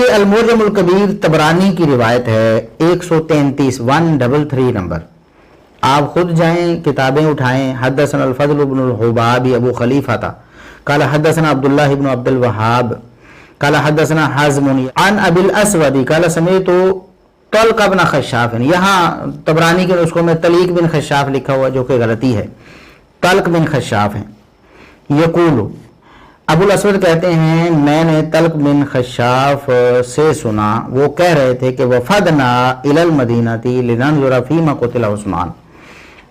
یہ المعجم الکبیر طبرانی کی روایت ہے 133 133 نمبر. آپ خود جائیں کتابیں اٹھائیں. حدثنا الفضل بن الحباب ابو خلیفہ تھا قال حدثنا عبداللہ بن عبد الوہاب قال حدثنا حزم عن ابی الاسود قال سمعت طلق بن خشاف. یہاں طبرانی کے نسخوں میں طلیق بن خشاف لکھا ہوا جو کہ غلطی ہے, طلق بن خشاف ہیں. یقول ابو الاسود کہتے ہیں میں نے طلق بن خشاف سے سنا, وہ کہہ رہے تھے کہ وفدنا الی المدینہ لننظر فیما قتل عثمان,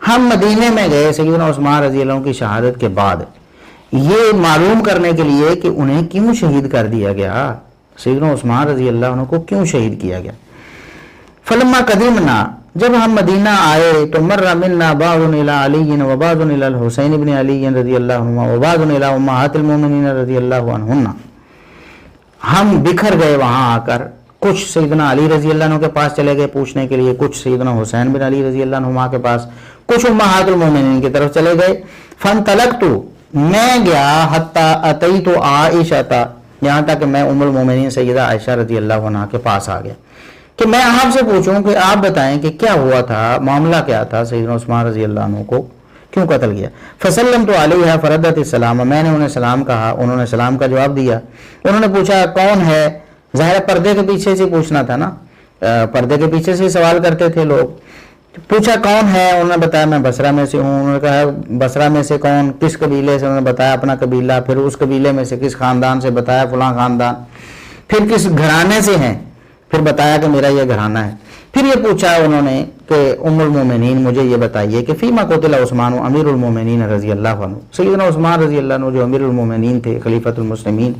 ہم مدینے میں گئے سیدنا عثمان رضی اللہ عنہ کی شہادت کے بعد یہ معلوم کرنے کے لیے کہ انہیں کیوں شہید کر دیا گیا, سیدنا عثمان رضی اللہ عنہ کو کیوں شہید کیا گیا. فلما قدمنا, جب ہم مدینہ آئے تو مر منا بعض الی علی و بعض الی الحسین بن علی رضی اللہ عنہما و بعض الی امہات المؤمنین رضی اللہ عنہن, ہم بکھر گئے وہاں آ کر, کچھ سیدنا علی رضی اللہ عنہ کے پاس چلے گئے پوچھنے کے لیے, کچھ سیدنا حسین بن علی رضی اللہ عنہما کے پاس, کچھ امہات المؤمنین کی طرف چلے گئے. فانطلقت, میں گیا حتی اتیت عائشہ, یہاں تک کہ میں ام المؤمنین سیدہ عائشہ رضی اللہ عنہا کے پاس آ گیا کہ میں آپ سے پوچھوں کہ آپ بتائیں کہ کیا ہوا تھا, معاملہ کیا تھا, سیدنا عثمان رضی اللہ عنہ کو کیوں قتل کیا. فسلمت علیہا فردت السلام, میں نے انہیں سلام کہا, انہوں نے سلام کا جواب دیا. انہوں نے پوچھا کون ہے, ظاہر پردے کے پیچھے سے پوچھنا تھا نا, پردے کے پیچھے سے سوال کرتے تھے لوگ. پوچھا کون ہے, انہوں نے بتایا میں بصرہ میں سے ہوں. انہوں نے کہا بصرہ میں سے کون, کس قبیلے سے, انہوں نے بتایا اپنا قبیلہ. پھر اس قبیلے میں سے کس خاندان سے, بتایا فلاں خاندان. پھر کس گھرانے سے ہیں, پھر بتایا کہ میرا یہ گھرانہ ہے. پھر یہ پوچھا انہوں نے کہ ام المومنین مجھے یہ بتائیے کہ فیما قتل عثمان امیر المومنین رضی اللہ عنہ, سیدنا عثمان رضی اللہ عنہ جو امیر المومنین تھے خلیفۃ المسلمین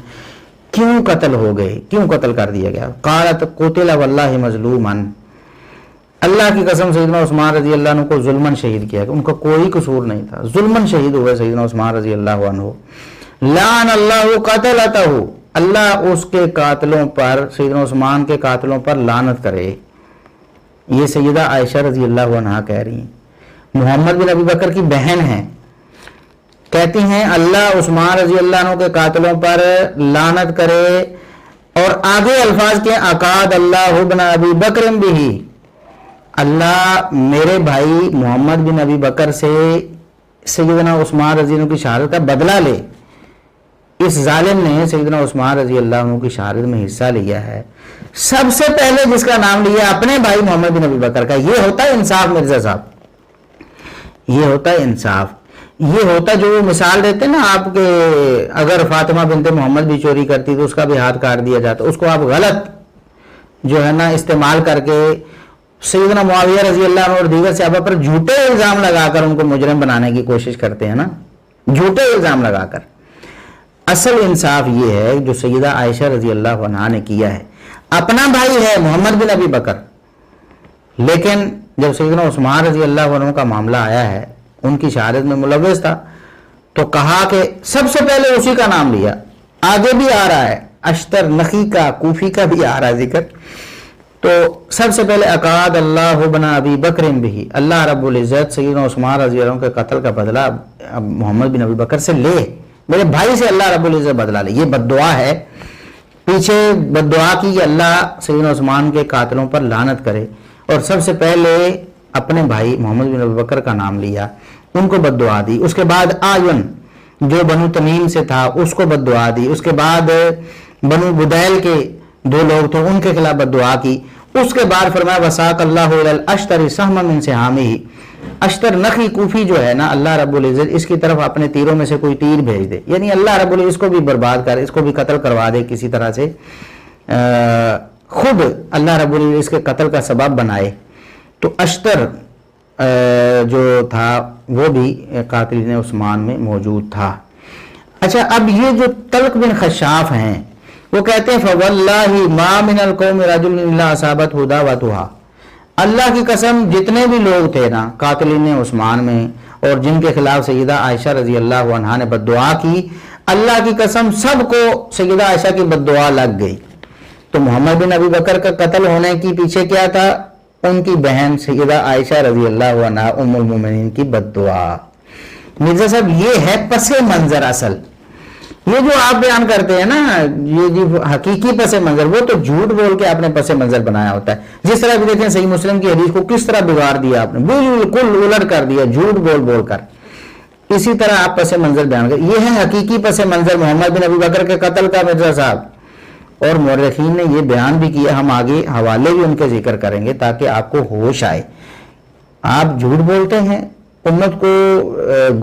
کیوں قتل ہو گئے, کیوں قتل کر دیا گیا. قالت قتل واللہ مظلوما, اللہ کی قسم سیدنا عثمان رضی اللہ عنہ کو ظلمن شہید کیا گیا, ان کا کوئی قصور نہیں تھا, ظلمن شہید ہوئے سیدنا عثمان رضی اللہ عنہ. لعن اللہ قتلتہ, اللہ اس کے قاتلوں پر, سیدنا عثمان کے قاتلوں پر لعنت کرے. یہ سیدہ عائشہ رضی اللہ عنہا کہہ رہی ہیں, محمد بن ابی بکر کی بہن ہیں, کہتی ہیں اللہ عثمان رضی اللہ عنہ کے قاتلوں پر لعنت کرے. اور آگے الفاظ کے اقاد اللہ بن ابی بکر بھی, اللہ میرے بھائی محمد بن ابی بکر سے سیدنا عثمان رضی اللہ عنہ کی شہادت کا بدلہ لے. اس ظالم نے سیدنا عثمان رضی اللہ عنہ کی شہادت میں حصہ لیا ہے. سب سے پہلے جس کا نام لیا اپنے بھائی محمد بن ابی بکر کا. یہ ہوتا ہے انصاف مرزا صاحب, یہ ہوتا ہے انصاف. یہ ہوتا جو مثال دیتے نا آپ کے, اگر فاطمہ بنت محمد بھی چوری کرتی تو اس کا بھی ہاتھ کاٹ دیا جاتا, اس کو آپ غلط جو ہے نا استعمال کر کے سیدنا معاویہ رضی اللہ عنہ اور دیگر صحابہ پر جھوٹے الزام لگا کر ان کو مجرم بنانے کی کوشش کرتے ہیں نا, جھوٹے الزام لگا کر. اصل انصاف یہ ہے جو سیدہ عائشہ رضی اللہ عنہا نے کیا ہے. اپنا بھائی ہے محمد بن ابی بکر, لیکن جب سیدنا عثمان رضی اللہ عنہ کا معاملہ آیا ہے, ان کی شہادت میں ملوث تھا, تو کہا کہ سب سے پہلے اسی کا نام لیا. آگے بھی آ رہا ہے, اشتر نخی کا کوفی کا بھی آ رہا ہے ذکر. تو سب سے پہلے اقاد اللہ بن ابی بکر بھی, اللہ رب العزت سیدنا عثمان رضی اللہ عنہ کے قتل کا بدلہ محمد بن ابی بکر سے لے, میرے بھائی سے اللہ رب العزت بدلہ لے. یہ بد دعا ہے, پیچھے بد دعا کی کہ اللہ سیدنا عثمان کے قاتلوں پر لعنت کرے, اور سب سے پہلے اپنے بھائی محمد بن ابی بکر کا نام لیا, ان کو بد دعا دی. اس کے بعد آیون جو بنو تمیم سے تھا اس کو بد دعا دی. اس کے بعد بنو بدیل کے دو لوگ تھے ان کے خلاف بد دعا کی. اس کے بعد فرمایا وساق اللہ الی الاشتر سہما من سہامہ, اشتر نخی کوفی جو ہے نا, اللہ رب العزت اس کی طرف اپنے تیروں میں سے کوئی تیر بھیج دے, یعنی اللہ رب العزت اس کو بھی برباد کر, اس کو بھی قتل کروا دے کسی طرح سے, خود اللہ رب العزت اس کے قتل کا سبب بنائے. تو اشتر جو تھا وہ بھی قاتلین عثمان میں موجود تھا. اچھا, اب یہ جو طلق بن خشاف ہیں وہ کہتے ہیں فواللہ ما من القوم رجل الا اصابت دعوتها, اللہ کی قسم جتنے بھی لوگ تھے نا قاتلین عثمان میں اور جن کے خلاف سیدہ عائشہ رضی اللہ عنہا نے بد دعا کی, اللہ کی قسم سب کو سیدہ عائشہ کی بد دعا لگ گئی. تو محمد بن ابی بکر کا قتل ہونے کی پیچھے کیا تھا, ان کی بہن سیدہ عائشہ رضی اللہ عنہا ام المومنین کی بد دعا. مرزا صاحب یہ ہے پس منظر اصل, یہ جو آپ بیان کرتے ہیں نا یہ جی حقیقی پس منظر، وہ تو جھوٹ بول کے آپ نے پس منظر بنایا ہوتا ہے۔ جس طرح بھی دیکھیں صحیح مسلم کی حدیث کو کس طرح بگاڑ دیا آپ نے، بالکل الٹ کر دیا جھوٹ بول بول کر، اسی طرح آپ پس منظر بیان کریں۔ یہ ہے حقیقی پس منظر محمد بن ابی بکر کے قتل کا مرزا صاحب، اور مورخین نے یہ بیان بھی کیا، ہم آگے حوالے بھی ان کے ذکر کریں گے تاکہ آپ کو ہوش آئے۔ آپ جھوٹ بولتے ہیں، امت کو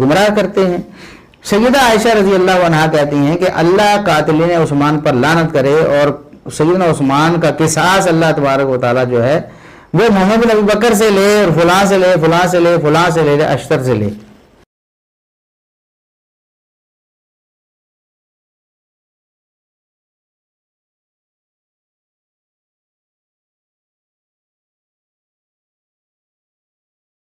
گمراہ کرتے ہیں۔ سیدہ عائشہ رضی اللہ عنہا کہتی ہیں کہ اللہ قاتلین عثمان پر لعنت کرے، اور سیدنا عثمان کا قصاص اللہ تبارک و تعالیٰ جو ہے وہ محمد بن ابی بکر سے لے، اور فلاں سے لے، فلاں سے لے، فلاں سے لے، اشتر سے لے۔